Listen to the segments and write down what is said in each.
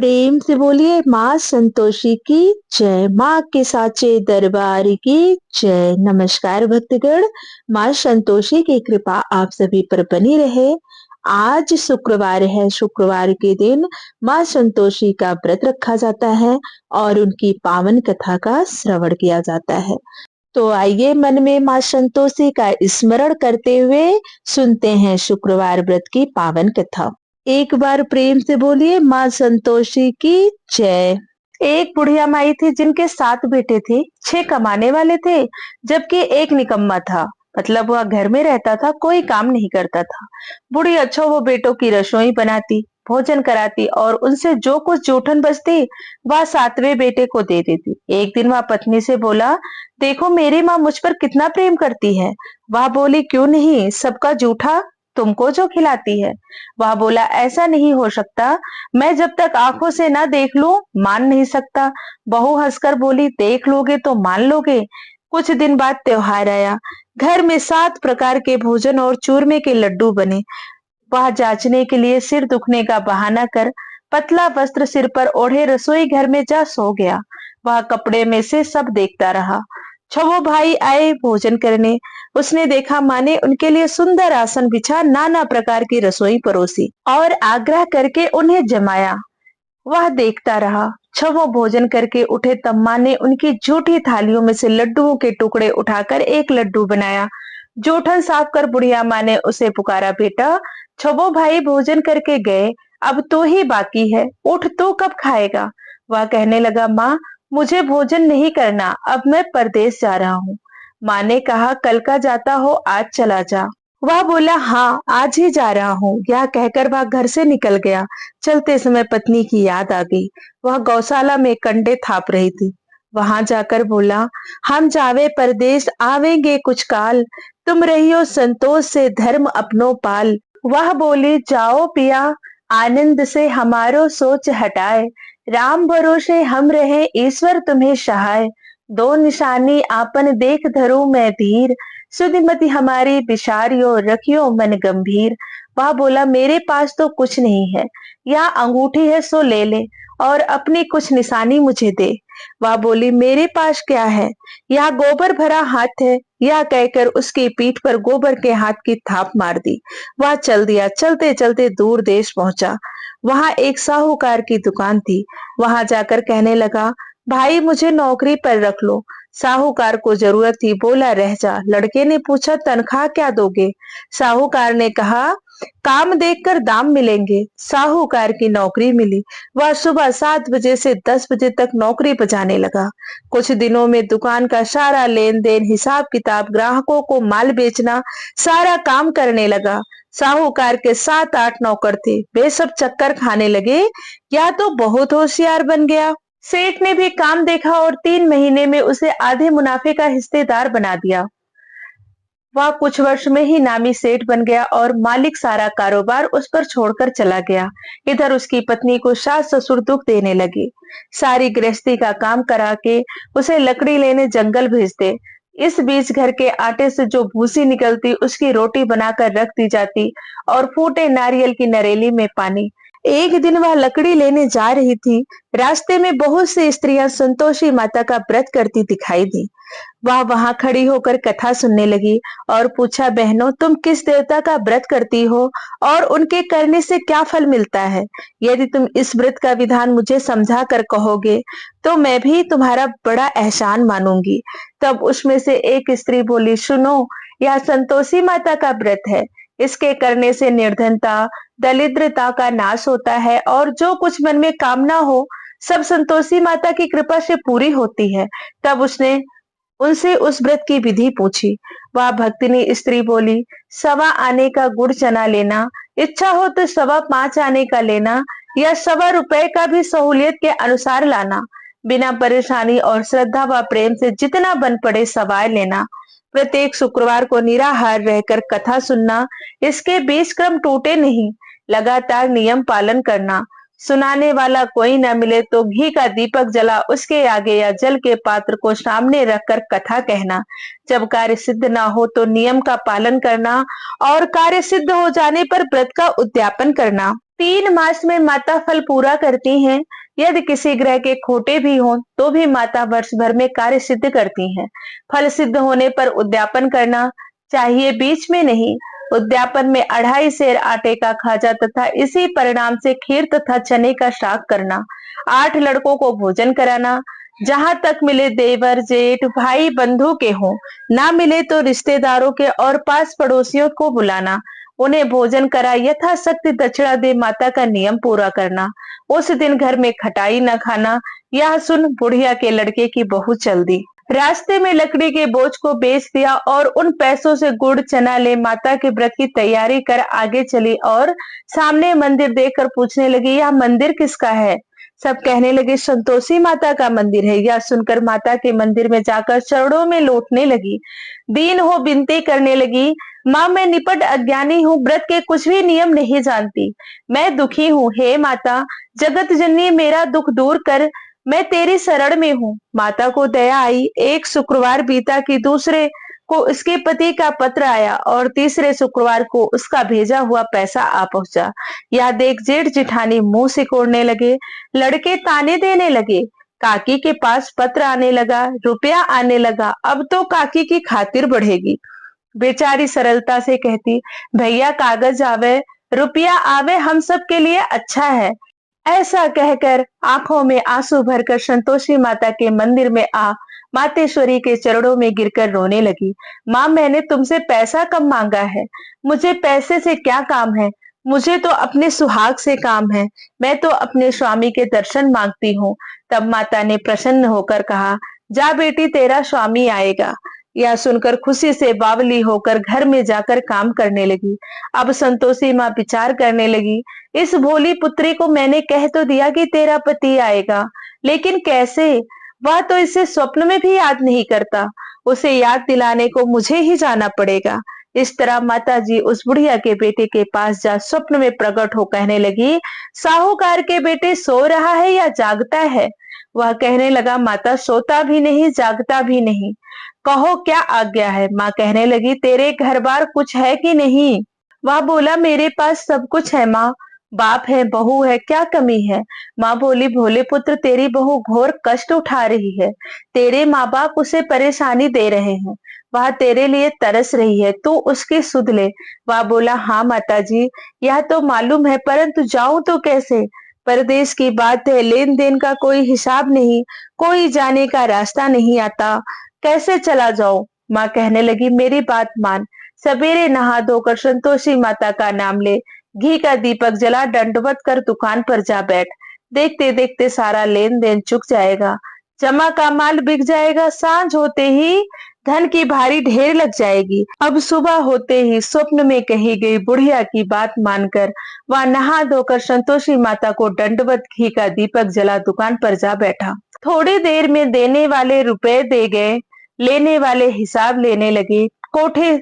प्रेम से बोलिए माँ संतोषी की जय। माँ के साचे दरबार की जय। नमस्कार भक्तगण, माँ संतोषी की कृपा आप सभी पर बनी रहे। आज शुक्रवार है। शुक्रवार के दिन माँ संतोषी का व्रत रखा जाता है और उनकी पावन कथा का श्रवण किया जाता है। तो आइए मन में माँ संतोषी का स्मरण करते हुए सुनते हैं शुक्रवार व्रत की पावन कथा। एक बार प्रेम से बोलिए माँ संतोषी की जय। एक बुढ़िया माई थी जिनके 7 बेटे थे। 6 कमाने वाले थे जबकि एक निकम्मा था। मतलब वह घर में रहता था, कोई काम नहीं करता था। बूढ़ी अच्छा वो बेटों की रसोई बनाती, भोजन कराती और उनसे जो कुछ जूठन बचती वह 7वें बेटे को दे देती। एक दिन वह पत्नी से बोला, देखो मेरी माँ मुझ पर कितना प्रेम करती है। वह बोली, क्यों नहीं, सबका जूठा तुमको जो खिलाती है। वह बोला, ऐसा नहीं हो सकता, मैं जब तक आंखों से ना देख लूं मान नहीं सकता। बहू हंसकर बोली, देख लोगे तो मान लोगे। कुछ दिन बाद त्योहार आया। घर में 7 प्रकार के भोजन और चूरमे के लड्डू बने। वह जांचने के लिए सिर दुखने का बहाना कर पतला वस्त्र सिर पर ओढ़े रसोई घर में जा सो गया। वह कपड़े में से सब देखता रहा। छवो भाई आए भोजन करने। उसने देखा माँ ने उनके लिए सुंदर आसन बिछा नाना प्रकार की रसोई परोसी और आग्रह करके उन्हें जमाया। वह देखता रहा। छवो भोजन करके उठे तब माँ ने उनकी जूठी थालियों में से लड्डुओं के टुकड़े उठाकर एक लड्डू बनाया। जूठन साफ कर बुढ़िया माँ ने उसे पुकारा, बेटा छवो भाई भोजन करके गए, अब तो ही बाकी है, उठ तो कब खाएगा। वह कहने लगा, माँ मुझे भोजन नहीं करना, अब मैं परदेश जा रहा हूँ। माँ ने कहा, कल का जाता हो आज चला जा। वह बोला, हाँ आज ही जा रहा हूँ। यह कहकर वह घर से निकल गया। चलते समय पत्नी की याद आ गई। वह गौशाला में कंडे थाप रही थी। वहां जाकर बोला, हम जावे परदेश आवेंगे कुछ काल, तुम रहियो संतोष से धर्म अपनो पाल। वह बोली, जाओ पिया आनंद से हमारो सोच हटाए, राम भरोसे हम रहे ईश्वर तुम्हें सहाय। दो निशानी आपन देख धरो मैं धीर, सुधिमति हमारी बिसारियो रखियो मन गंभीर। वह बोला, मेरे पास तो कुछ नहीं है, यह अंगूठी है सो ले ले और अपनी कुछ निशानी मुझे दे। वह बोली, मेरे पास क्या है, यह गोबर भरा हाथ है। यह कहकर उसकी पीठ पर गोबर के हाथ की थाप मार दी। वह चल दिया। चलते चलते दूर देश पहुंचा। वहां एक साहूकार की दुकान थी। वहां जाकर कहने लगा, भाई मुझे नौकरी पर रख लो। साहूकार को जरूरत थी, बोला रह जा। लड़के ने पूछा, तनख्वाह क्या दोगे। साहूकार ने कहा, काम देखकर दाम मिलेंगे। साहूकार की नौकरी मिली। वह सुबह 7 बजे से 10 बजे तक नौकरी बजाने लगा। कुछ दिनों में दुकान का सारा लेन देन, हिसाब किताब, ग्राहकों को माल बेचना, सारा काम करने लगा। साहूकार के 7-8 नौकर थे। वे सब चक्कर खाने लगे, या तो बहुत होशियार बन गया। सेठ ने भी काम देखा और 3 महीने में उसे आधे मुनाफे का हिस्सेदार बना दिया। वह कुछ वर्ष में ही नामी सेठ बन गया और मालिक सारा कारोबार उस पर छोड़कर चला गया। इधर उसकी पत्नी को सास ससुर दुख देने लगे। सारी गृहस्थी का काम करा के उसे लकड़ी लेने जंगल भेजते। इस बीच घर के आटे से जो भूसी निकलती उसकी रोटी बनाकर रख दी जाती और फूटे नारियल की नरेली में पानी। एक दिन वह लकड़ी लेने जा रही थी। रास्ते में बहुत सी स्त्रियां संतोषी माता का व्रत करती दिखाई दी। वह वहां खड़ी होकर कथा सुनने लगी और पूछा, बहनों तुम किस देवता का व्रत करती हो और उनके करने से क्या फल मिलता है। यदि तुम इस व्रत का विधान मुझे समझा कर कहोगे तो मैं भी तुम्हारा बड़ा एहसान मानूंगी। तब उसमें से एक स्त्री बोली, सुनो, यह संतोषी माता का व्रत है। इसके करने से निर्धनता दरिद्रता का नाश होता है और जो कुछ मन में कामना हो सब संतोषी माता की कृपा से पूरी होती है। तब उसने उनसे उस व्रत की विधि पूछी। वह भक्तिनी स्त्री बोली, 1.25 आने का गुड़ चना लेना, इच्छा हो तो 5.25 आने का लेना या 1.25 रुपए का भी सहूलियत के अनुसार लाना। बिना परेशानी और श्रद्धा व प्रेम से जितना बन पड़े सवाय लेना। प्रत्येक शुक्रवार को निराहार रहकर कथा सुनना, इसके 20 क्रम टूटे नहीं। लगातार नियम पालन करना। सुनाने वाला कोई न मिले तो घी का दीपक जला उसके आगे या जल के पात्र को सामने रखकर कथा कहना। जब कार्य सिद्ध ना हो तो नियम का पालन करना और कार्य सिद्ध हो जाने पर व्रत का उद्यापन करना। 3 मास में माता फल पूरा करती हैं। यदि किसी ग्रह के खोटे भी हों तो भी माता वर्ष भर में कार्य सिद्ध करती हैं। फल सिद्ध होने पर उद्यापन करना चाहिए, बीच में नहीं। उद्यापन में 2.5 सेर आटे का खाजा तथा इसी परिणाम से खीर तथा चने का शाक करना। 8 लड़कों को भोजन कराना। जहां तक मिले देवर जेठ भाई बंधु के हों, ना मिले तो रिश्तेदारों के और पास पड़ोसियों को बुलाना। उन्हें भोजन करा यथाशक्ति दक्षिणा दे माता का नियम पूरा करना। उस दिन घर में खटाई न खाना। यह सुन बुढ़िया के लड़के की बहू चल दी। रास्ते में लकड़ी के बोझ को बेच दिया और उन पैसों से गुड़ चना ले माता के व्रत की तैयारी कर आगे चली और सामने मंदिर देखकर पूछने लगी, यह मंदिर किसका है? सब कहने लगे, संतोषी माता का मंदिर है। यह सुनकर माता के मंदिर में जाकर चरणों में लौटने लगी। दीन हो विनती करने लगी, माँ मैं निपट अज्ञानी हूँ, व्रत के कुछ भी नियम नहीं जानती। मैं दुखी हूँ, हे माता जगत जननी मेरा दुख दूर कर, मैं तेरी शरण में हूँ। माता को दया आई। एक शुक्रवार बीता कि दूसरे को उसके पति का पत्र आया और तीसरे शुक्रवार को उसका भेजा हुआ पैसा आ पहुंचा। यह देख जेठ जिठानी मुंह सिकोड़ने लगे। लड़के ताने देने लगे। काकी के पास पत्र आने लगा, रुपया आने लगा, अब तो काकी की खातिर बढ़ेगी। बेचारी सरलता से कहती, भैया कागज आवे रुपया आवे हम सब के लिए अच्छा है। ऐसा कहकर आंखों में आंसू भरकर संतोषी माता के मंदिर में आ मातेश्वरी के चरणों में गिरकर रोने लगी। माँ मैंने तुमसे पैसा कम मांगा है, मुझे पैसे से क्या काम है? मुझे तो अपने सुहाग से काम है। मैं तो अपने स्वामी के दर्शन मांगती हूँ। तब माता ने प्रसन्न होकर कहा, जा बेटी तेरा स्वामी आएगा। यह सुनकर खुशी से बावली होकर घर में जाकर काम करने लगी। अब संतोषी माँ विचार करने लगी, इस भोली पुत्री को मैंने कह तो दिया कि तेरा पति आएगा, लेकिन कैसे? वह तो इसे स्वप्न में भी याद नहीं करता। उसे याद दिलाने को मुझे ही जाना पड़ेगा। इस तरह माताजी उस बुढ़िया के बेटे के पास जा स्वप्न में प्रकट हो कहने लगी, साहूकार के बेटे सो रहा है या जागता है? वह कहने लगा, माता सोता भी नहीं जागता भी नहीं, कहो क्या आज्ञा है? माँ कहने लगी, तेरे घर बार कुछ है कि नहीं? वह बोला, मेरे पास सब कुछ है माँ, बाप है बहू है, क्या कमी है? माँ बोली, भोले पुत्र तेरी बहू घोर कष्ट उठा रही है। तेरे माँ बाप उसे परेशानी दे रहे हैं। वह तेरे लिए तरस रही है, तू उसकी सुध ले। वह बोला, हाँ माता जी यह तो मालूम है, परंतु जाऊं तो कैसे? परदेश की बात है, लेन देन का कोई हिसाब नहीं, कोई जाने का रास्ता नहीं आता, कैसे चला जाऊं? माँ कहने लगी, मेरी बात मान, सवेरे नहा धोकर संतोषी माता का नाम ले, घी का दीपक जला दंडवत कर दुकान पर जा बैठ। देखते देखते सारा लेन देन चुक जाएगा, जमा का माल बिक जाएगा। सांझ होते ही धन की भारी ढेर लग जाएगी। अब सुबह होते ही स्वप्न में कही गई बुढ़िया की बात मानकर वह नहा धोकर संतोषी माता को दंडवत घी का दीपक जला दुकान पर जा बैठा। थोड़ी देर में देने वाले रुपए दे गए, लेने वाले हिसाब लेने लगे। कोठे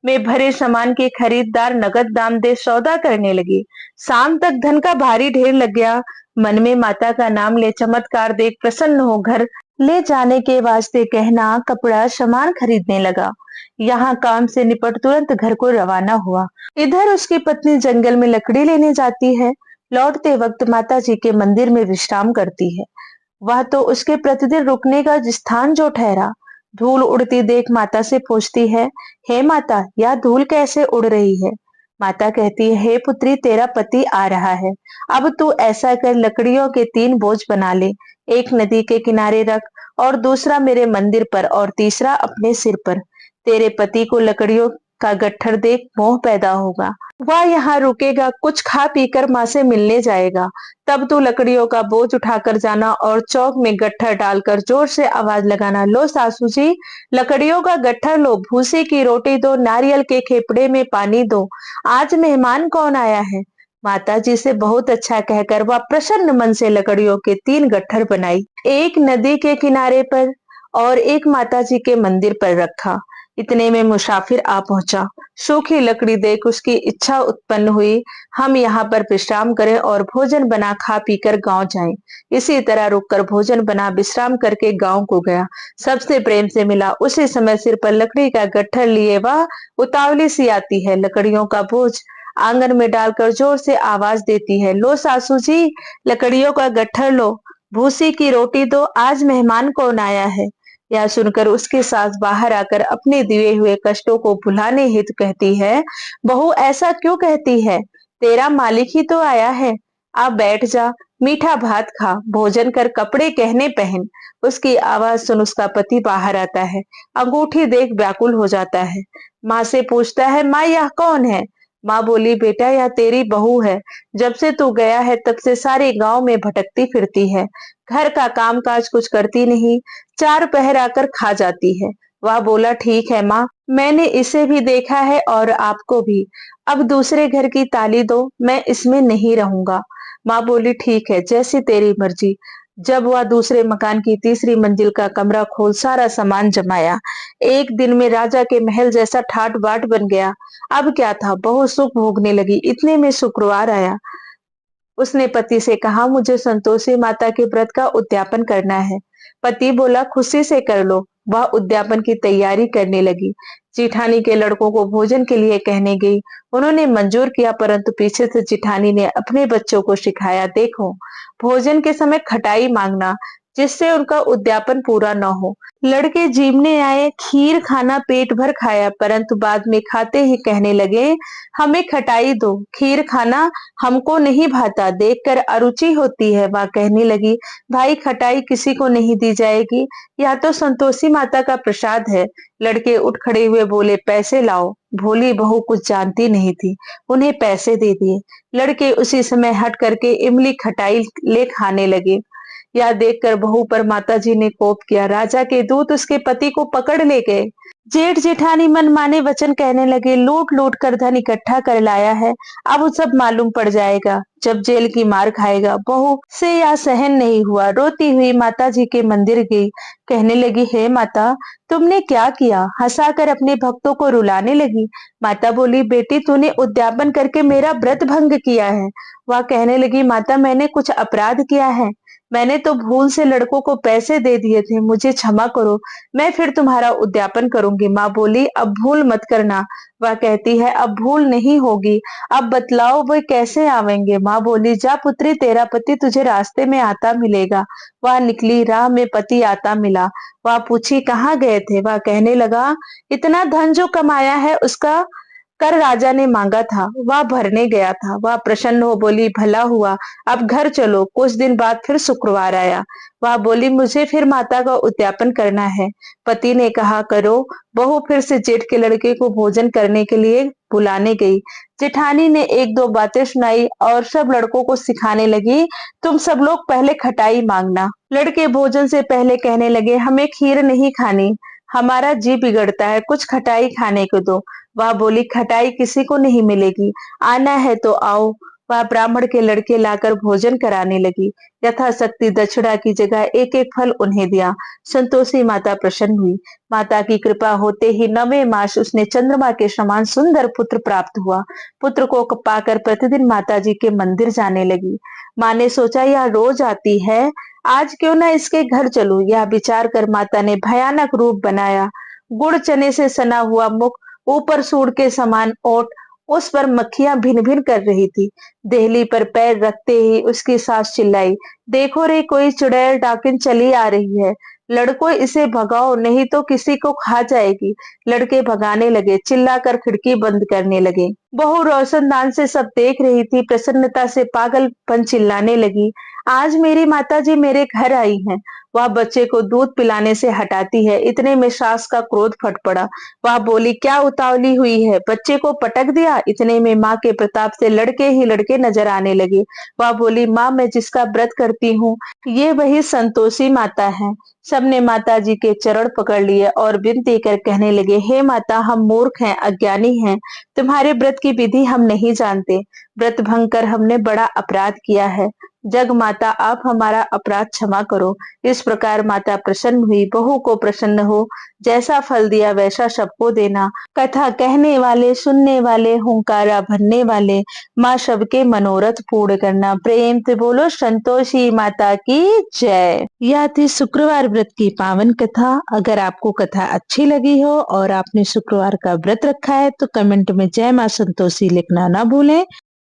में भरे सामान के खरीददार नगद दाम दे सौदा करने लगे। शाम तक धन का भारी ढेर लग गया। मन में माता का नाम ले चमत्कार देख प्रसन्न हो घर ले जाने के वास्ते गहना कपड़ा सामान खरीदने लगा। यहाँ काम से निपट तुरंत घर को रवाना हुआ। इधर उसकी पत्नी जंगल में लकड़ी लेने जाती है। लौटते वक्त माता जी के मंदिर में विश्राम करती है। वह तो उसके प्रतिदिन रुकने का स्थान जो ठहरा। धूल उड़ती देख माता से पूछती है, हे माता यह धूल कैसे उड़ रही है? माता कहती है, हे पुत्री तेरा पति आ रहा है। अब तू ऐसा कर, लकड़ियों के 3 बोझ बना ले, एक नदी के किनारे रख और दूसरा मेरे मंदिर पर और तीसरा अपने सिर पर। तेरे पति को लकड़ियों का गट्ठर देख मोह पैदा होगा। वह यहाँ रुकेगा, कुछ खा पीकर माँ से मिलने जाएगा। तब तू लकड़ियों का बोझ उठाकर जाना और चौक में गट्ठर डालकर जोर से आवाज लगाना, लो सासू जी लकड़ियों का गट्ठर लो, भूसे की रोटी दो, नारियल के खेपड़े में पानी दो, आज मेहमान कौन आया है? माता जी से बहुत अच्छा कहकर वह प्रसन्न मन से लकड़ियों के 3 गट्ठर बनाई। एक नदी के किनारे पर और एक माता जी के मंदिर पर रखा। इतने में मुसाफिर आ पहुंचा। सूखी लकड़ी देख उसकी इच्छा उत्पन्न हुई, हम यहाँ पर विश्राम करें और भोजन बना खा पीकर गांव जाएं। इसी तरह रुककर भोजन बना विश्राम करके गांव को गया। सबसे प्रेम से मिला। उसी समय सिर पर लकड़ी का गट्ठर लिए वह उतावली सी आती है। लकड़ियों का बोझ आंगन में डालकर जोर से आवाज देती है, लो सासू जी, लकड़ियों का गट्ठर लो, भूसी की रोटी दो, आज मेहमान कौन आया है। यह सुनकर उसकी सास बाहर आकर अपने दिए हुए कष्टों को भुलाने हेतु कहती है, बहू ऐसा क्यों कहती है, तेरा मालिक ही तो आया है, आप बैठ जा, मीठा भात खा, भोजन कर, कपड़े गहने पहन। उसकी आवाज सुन उसका पति बाहर आता है, अंगूठी देख व्याकुल हो जाता है। माँ से पूछता है, माँ यह कौन है। माँ बोली, बेटा यह तेरी बहू है, जब से तू गया है तब से सारे गांव में भटकती फिरती है, घर का काम काज कुछ करती नहीं, चार पहर आकर खा जाती है। वह बोला, ठीक है माँ, मैंने इसे भी देखा है और आपको भी, अब दूसरे घर की ताली दो, मैं इसमें नहीं रहूंगा। माँ बोली, ठीक है, जैसी तेरी मर्जी। जब वह दूसरे मकान की तीसरी मंजिल का कमरा खोल सारा सामान जमाया, एक दिन में राजा के महल जैसा ठाट बाट बन गया। अब क्या था, बहुत सुख भोगने लगी, इतने में शुक्रवार आया। उसने पति से कहा, मुझे संतोषी माता के व्रत का उद्यापन करना है। पति बोला, खुशी से कर लो। वह उद्यापन की तैयारी करने लगी। जिठानी के लड़कों को भोजन के लिए कहने गई। उन्होंने मंजूर किया, परंतु पीछे से जिठानी ने अपने बच्चों को सिखाया, देखो, भोजन के समय खटाई मांगना, जिससे उनका उद्यापन पूरा न हो। लड़के जीवने आए, खीर खाना पेट भर खाया, परंतु बाद में खाते ही कहने लगे, हमें खटाई दो, खीर खाना हमको नहीं भाता, देखकर अरुचि होती है। वह कहने लगी, भाई खटाई किसी को नहीं दी जाएगी, यह तो संतोषी माता का प्रसाद है। लड़के उठ खड़े हुए बोले, पैसे लाओ। भोली बहू कुछ जानती नहीं थी, उन्हें पैसे दे दिए। लड़के उसी समय हट करके इमली खटाई ले खाने लगे। यह देखकर बहू पर माताजी ने कोप किया। राजा के दूत उसके पति को पकड़ ले गए। जेठ जेठानी मनमाने वचन कहने लगे, लूट लूट कर धन इकट्ठा कर लाया है, अब सब मालूम पड़ जाएगा, जब जेल की मार खाएगा। बहू से यह सहन नहीं हुआ, रोती हुई माता जी के मंदिर गई। कहने लगी, हे माता, तुमने क्या किया। हंसाकर अपने भक्तों को रुलाने लगी। माता बोली, बेटी तूने उद्यापन करके मेरा व्रत भंग किया है। वह कहने लगी, माता मैंने कुछ अपराध किया है, मैंने तो भूल से लड़कों को पैसे दे दिए थे, मुझे क्षमा करो, मैं फिर तुम्हारा उद्यापन करूंगी। माँ बोली, अब भूल मत करना। वह कहती है, अब भूल नहीं होगी, अब बतलाओ वे कैसे आवेंगे। माँ बोली, जा पुत्री, तेरा पति तुझे रास्ते में आता मिलेगा। वह निकली, राह में पति आता मिला। वह पूछी, कहाँ गए थे। वह कहने लगा, इतना धन जो कमाया है उसका कर राजा ने मांगा था, वह भरने गया था। वह प्रसन्न हो बोली, भला हुआ, अब घर चलो। कुछ दिन बाद फिर शुक्रवार आया। वह बोली, मुझे फिर माता का उद्यापन करना है। पति ने कहा, करो। बहू फिर से जेठ के लड़के को भोजन करने के लिए बुलाने गई। जेठानी ने एक दो बातें सुनाई और सब लड़कों को सिखाने लगी, तुम सब लोग पहले खटाई मांगना। लड़के भोजन से पहले कहने लगे, हमें खीर नहीं खानी, हमारा जी बिगड़ता है, कुछ खटाई खाने को दो। वह बोली, खटाई किसी को नहीं मिलेगी, आना है तो आओ। वह ब्राह्मण के लड़के लाकर भोजन कराने लगी। यथाशक्ति दक्षिणा की जगह एक एक फल उन्हें दिया। संतोषी माता प्रसन्न हुई। माता की कृपा होते ही 9वें मास उसने चंद्रमा के समान सुंदर पुत्र प्राप्त हुआ। पुत्र को पाकर प्रतिदिन माता जी के मंदिर जाने लगी। माँ ने सोचा, यह रोज आती है, आज क्यों ना इसके घर चलूं। यह विचार कर माता ने भयानक रूप बनाया। गुड़ चने से सना हुआ मुख, ऊपर सूंड के समान ओठ, उस पर मक्खियां भिन भिन कर रही थी। देहली पर पैर रखते ही उसकी सास चिल्लाई, देखो रे, कोई चुड़ैल डाकिन चली आ रही है, लड़कों इसे भगाओ, नहीं तो किसी को खा जाएगी। लड़के भगाने लगे, चिल्लाकर खिड़की बंद करने लगे। बहू रोशनदान से सब देख रही थी, प्रसन्नता से पागलपन चिल्लाने लगी, आज मेरी माताजी मेरे घर आई हैं। वह बच्चे को दूध पिलाने से हटाती है, इतने में सास का क्रोध फट पड़ा। वह बोली, क्या उतावली हुई है, बच्चे को पटक दिया। इतने में माँ के प्रताप से लड़के ही लड़के नजर आने लगे। वह बोली, माँ मैं जिसका व्रत करती हूँ, ये वही संतोषी माता है। सबने माता जी के चरण पकड़ लिए और विनती कर कहने लगे, हे माता, हम मूर्ख हैं, अज्ञानी हैं, तुम्हारे व्रत की विधि हम नहीं जानते, व्रत भंग कर हमने बड़ा अपराध किया है। जग माता आप हमारा अपराध क्षमा करो। इस प्रकार माता प्रसन्न हुई, बहू को प्रसन्न हो, जैसा फल दिया वैसा सबको देना। कथा कहने वाले, सुनने वाले, हुंकारा भरने वाले, माँ सबके मनोरथ पूर्ण करना। प्रेम से बोलो संतोषी माता की जय। यह थी शुक्रवार व्रत की पावन कथा। अगर आपको कथा अच्छी लगी हो और आपने शुक्रवार का व्रत रखा है तो कमेंट में जय माँ संतोषी लिखना ना भूलें।